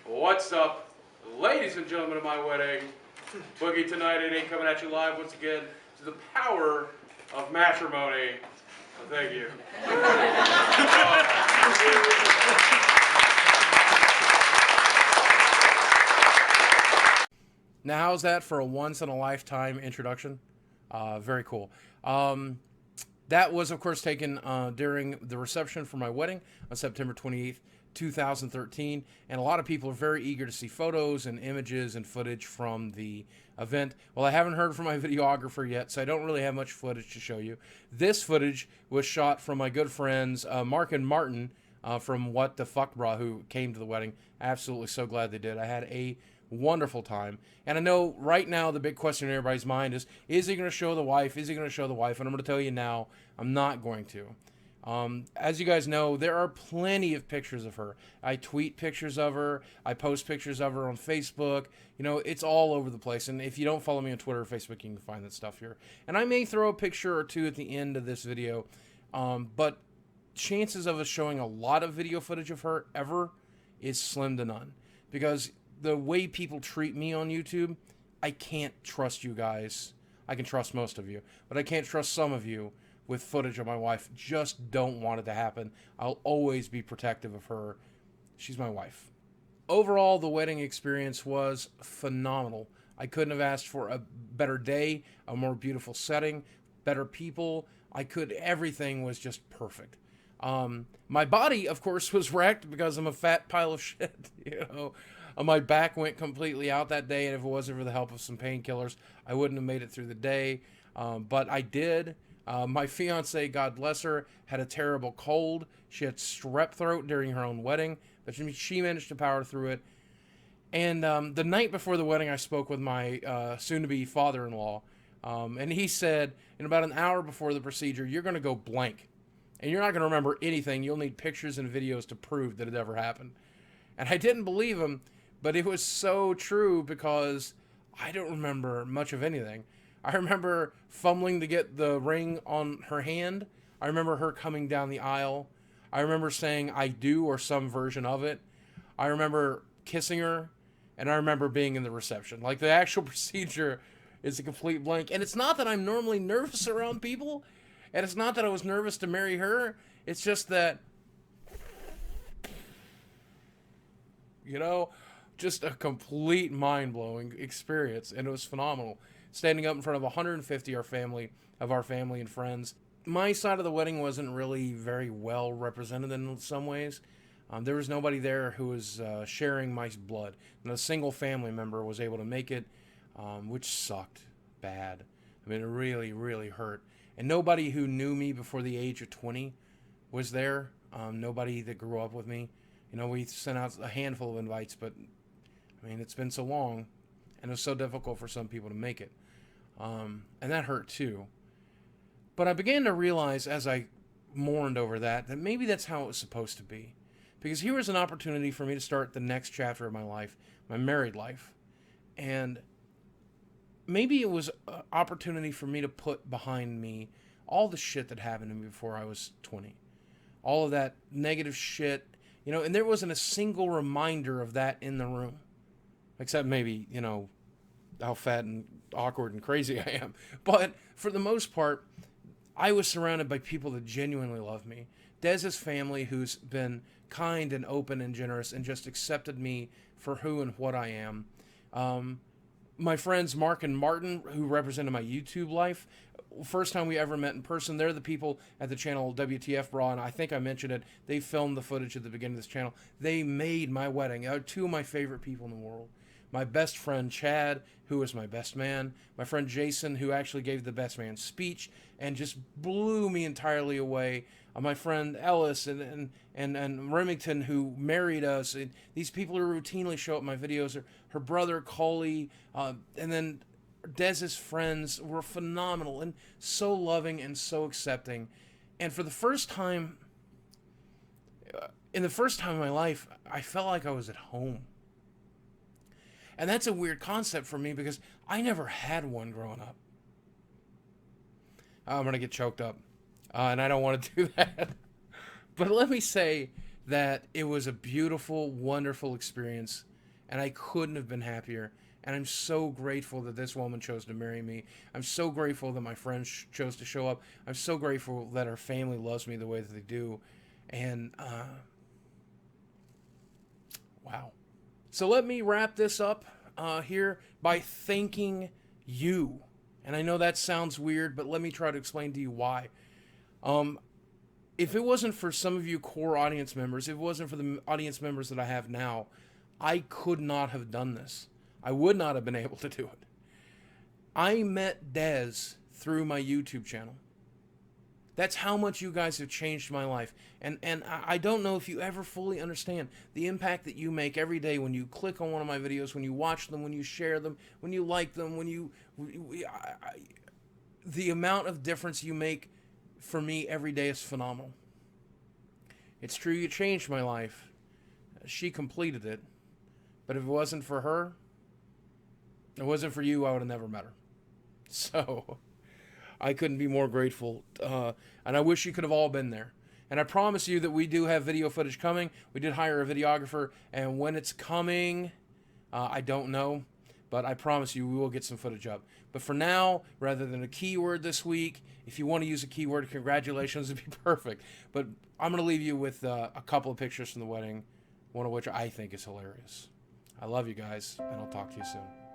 What's up, ladies and gentlemen of my wedding? Boogie tonight at 8 coming at you live once again to the power of matrimony. Well, thank you. Now, how's that for a once-in-a-lifetime introduction? Very cool. That was, of course, taken during the reception for my wedding on September 28th, 2013. And a lot of people are very eager to see photos and images and footage from the event. Well, I haven't heard from my videographer yet, so I don't really have much footage to show you. This footage was shot from my good friends Mark and Martin from What the Fuck Brah, who came to the wedding. Absolutely so glad they did. I had a wonderful time. And I know right now the big question in everybody's mind is he going to show the wife? Is he going to show the wife? And I'm going to tell you now, I'm not going to. As you guys know, there are plenty of pictures of her. I tweet pictures of her. I post pictures of her on Facebook. You know, it's all over the place. And if you don't follow me on Twitter or Facebook, you can find that stuff here. And I may throw a picture or two at the end of this video. But chances of us showing a lot of video footage of her ever is slim to none. Because the way people treat me on YouTube, I can't trust you guys. I can trust most of you, but I can't trust some of you with footage of my wife. Just don't want it to happen. I'll always be protective of her. She's my wife. Overall, the wedding experience was phenomenal. I couldn't have asked for a better day, a more beautiful setting, better people. Everything was just perfect. My body, of course, was wrecked because I'm a fat pile of shit, you know. My back went completely out that day, and if it wasn't for the help of some painkillers, I wouldn't have made it through the day. But I did. My fiance, God bless her, had a terrible cold. She had strep throat during her own wedding, but she managed to power through it. And the night before the wedding, I spoke with my soon-to-be father-in-law, and he said, in about an hour before the procedure, you're going to go blank, and you're not going to remember anything. You'll need pictures and videos to prove that it ever happened. And I didn't believe him. But it was so true because I don't remember much of anything. I remember fumbling to get the ring on her hand. I remember her coming down the aisle. I remember saying I do or some version of it. I remember kissing her. And I remember being in the reception. Like, the actual procedure is a complete blank. And it's not that I'm normally nervous around people. And it's not that I was nervous to marry her. It's just that, you know, just a complete mind-blowing experience, and it was phenomenal. Standing up in front of 150 of our family and friends. My side of the wedding wasn't really very well represented in some ways. There was nobody there who was sharing my blood. And a single family member was able to make it, which sucked bad. I mean, it really, really hurt. And nobody who knew me before the age of 20 was there. Nobody that grew up with me. You know, we sent out a handful of invites, but I mean, it's been so long, and it was so difficult for some people to make it. And that hurt too. But I began to realize as I mourned over that maybe that's how it was supposed to be. Because here was an opportunity for me to start the next chapter of my life, my married life. And maybe it was an opportunity for me to put behind me all the shit that happened to me before I was 20. All of that negative shit, you know, and there wasn't a single reminder of that in the room. Except maybe, you know, how fat and awkward and crazy I am. But for the most part, I was surrounded by people that genuinely love me. Dez's family, who's been kind and open and generous and just accepted me for who and what I am. My friends Mark and Martin, who represented my YouTube life. First time we ever met in person. They're the people at the channel WTF Brah, and I think I mentioned it. They filmed the footage at the beginning of this channel. They made my wedding. Two of my favorite people in the world. My best friend Chad, who was my best man. My friend Jason, who actually gave the best man speech and just blew me entirely away. My friend Ellis and Remington, who married us. And these people who routinely show up in my videos. Her brother Coley, and then Dez's friends were phenomenal and so loving and so accepting. And for the first time, in my life, I felt like I was at home. And that's a weird concept for me because I never had one growing up. I'm going to get choked up. And I don't want to do that. But let me say that it was a beautiful, wonderful experience. and I couldn't have been happier. And I'm so grateful that this woman chose to marry me. I'm so grateful that my friends chose to show up. I'm so grateful that her family loves me the way that they do. And, wow. So let me wrap this up here by thanking you. And I know that sounds weird, but let me try to explain to you why. If it wasn't for some of you core audience members, if it wasn't for the audience members that I have now, I could not have done this. I would not have been able to do it. I met Dez through my YouTube channel. That's how much you guys have changed my life. And I don't know if you ever fully understand the impact that you make every day when you click on one of my videos, when you watch them, when you share them, when you like them, the amount of difference you make for me every day is phenomenal. It's true you changed my life. She completed it. But if it wasn't for her, it wasn't for you, I would have never met her. So I couldn't be more grateful. And I wish you could have all been there. And I promise you that we do have video footage coming. We did hire a videographer. And when it's coming, I don't know. But I promise you we will get some footage up. But for now, rather than a keyword this week, if you want to use a keyword, congratulations, it'd be perfect. But I'm going to leave you with a couple of pictures from the wedding, one of which I think is hilarious. I love you guys, and I'll talk to you soon.